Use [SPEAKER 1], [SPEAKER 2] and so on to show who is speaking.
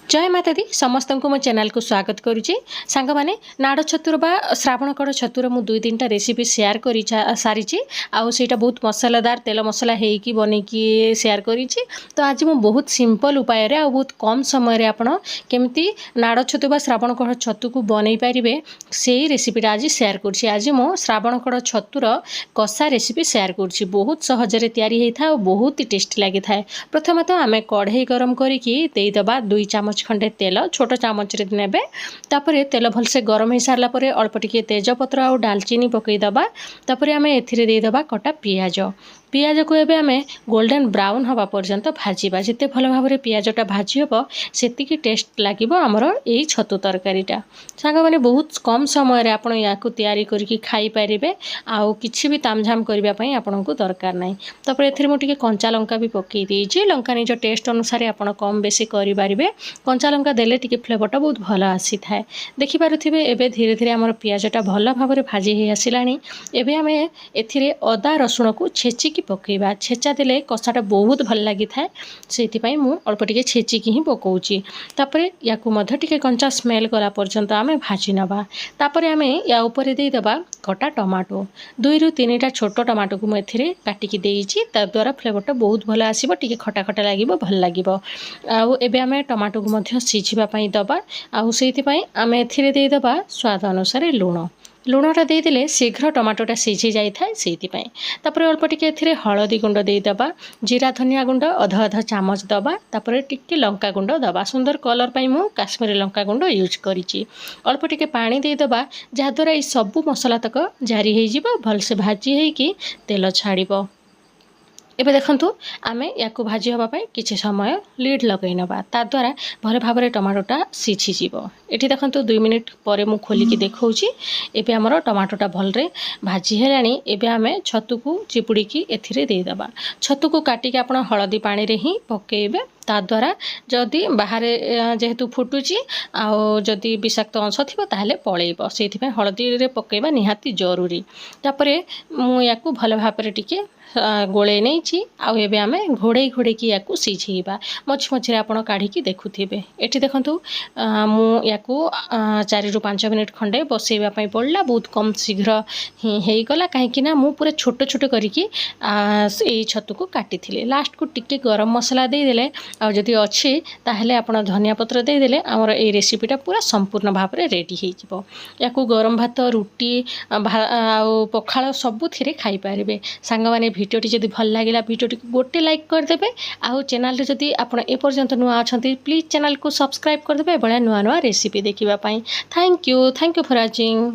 [SPEAKER 1] जय माता दी समस्त को मो चैनल को स्वागत करुच्ची सांग मैंने नाड़ छतुर बा श्रावण कड़ छतुर मु दुई तीन टा रेसिपी शेयर कर सारी आउ से बहुत मसलादार तेल मसला होगी बनईकी शेयर करी। तो आज मु बहुत सिंपल उपाय आ बहुत कम समय आपण केमती नाड़ छतु बा श्रावण कड़ छतु को बनई पारे से रेसिपीटा आज शेयर कर। आज मु श्रावण कड़ छतुर कषा रेसिपी शेयर कर बहुत सहजरे तैयारी होता है और बहुत ही टेस्टी लगी था। प्रथम तो आम कढ़ई गरम करदे 2 चामच खंडे तेल छोट चामच नेबे तापर तेल भलसे गरम हो सारा पर अल्प टिके तेजपत्र और डालचीनी पकईदबा तापर आम एदेबा कटा पियाज पियाज को एबे आमे गोल्डन ब्राउन हवा पर्यंत भाजवा जिते भल भाव में पियाजटा भाजी हम से टेस्ट लगे आमर यही छतु तरकारीटा सांग मैंने बहुत कम समय आप तैयारी करके खाई पारे आउ किसी भी तामझाम करने आपन को दरकार ना। तापर एथिरे मुझे कंचा लंका भी पकई देइछि लंका निज टेस्ट अनुसार आप कम बेसी करें कंचा लंका देले टिके फ्लेवरटा बहुत भल आसी थाए देखिपे एबे धीरे धीरे आमर पियाजटा भल भाव में भाजी हो आसलानी। एबे आमे एथिरे अदा रसुण को छेचिकी पकेबा छेचा देले कषाटा बहुत भल लगी थाए से मु अल्प टिके छेचिकी ही पकाउची तापर याकू मध्य टिके कंचा स्मेल गला पर्यंत आमे भाजी नबा। तापर आमे या ऊपर दे दबा कटा टमाटो 2 ରୁ 3टा छोट टमाटो को मुझे काटिकी देइछि ता द्वारा फ्लेवरटा बहुत भल आसीबो टिके खटा खटा लागिबो भल लागिबो। आउ एबे आमे टमाटो को मध्य सिझिबा पई दबा आउ सेति पई आमे एथिरे दे दबा स्वाद अनुसार लुणटा देदेले शीघ्र टमाटोटा सिझी जाए से अल्प टिके एथिरे हलदी गुंड देदबा जीरा धनिया गुंड अधा अधा चामच दबा तापर टिके लंका गुंड दबा सुंदर कलर पाई मु काश्मीरी लंका गुंड यूज करिछि अल्प टिके पानी देदबा जहाद्वारा ये सबू मसला तक जारी हो जिवो भलसे भाजी होइकी तेल छाड़िबो। एबे देखंतु आमे याकू भाजी होबा किछि समय लीड लगई नबा ता द्वारा भले भाव में टमाटोटा सिझी जीवो। एठी देखंतु 2 मिनिट पर मु खोलिकी देखौछि एबे हमर टमाटोटा भलरे भाजी हेलानी। एबे आमे छतु को चिपुड़ीकी एथिरे दे दबा छतु को काटिकी आपण हळदी पानी रे ही पकेइबे ता द्वारा जदि बाहर जेहेतु फुटुची आउ जदि विषाक्त अंश थी ताहले पलैब से हलदी रे पकेबा निहाती जरूरी। तापर मु याकू भल भाव में टिके गोले नहीं आबे आम घोड़े घोड़े की या सीझेबा मझी मझे आपड़ काढ़ी देखुवे। ये देखु मुझे 4 ରୁ 5 मिनिट खंडे बसैवाई पड़ा बहुत कम शीघ्र ही होगला कहीं मु पूरा छोट छोट करके छतु को काटी लास्ट को टिके गरम मसला देदेले आदि अच्छी ताहले आपण धनिया पत्र देदेले आमर ये रेसिपीटा पूरा संपूर्ण भाव में रेडी हो या गरम भात रुटी पखाल सबुथिरे खाई पारे। सांग माने भिडियोटी जदि भल लगे भिडियोटी को गोटे लाइक करदे आउ चैनल जदि आपण एपर्यंत नुआ अच्छा प्लीज चैनल को सब्सक्राइब करदे बड़ा नुआ नुआ रेसिपी देखिबा पई। Thank you for watching.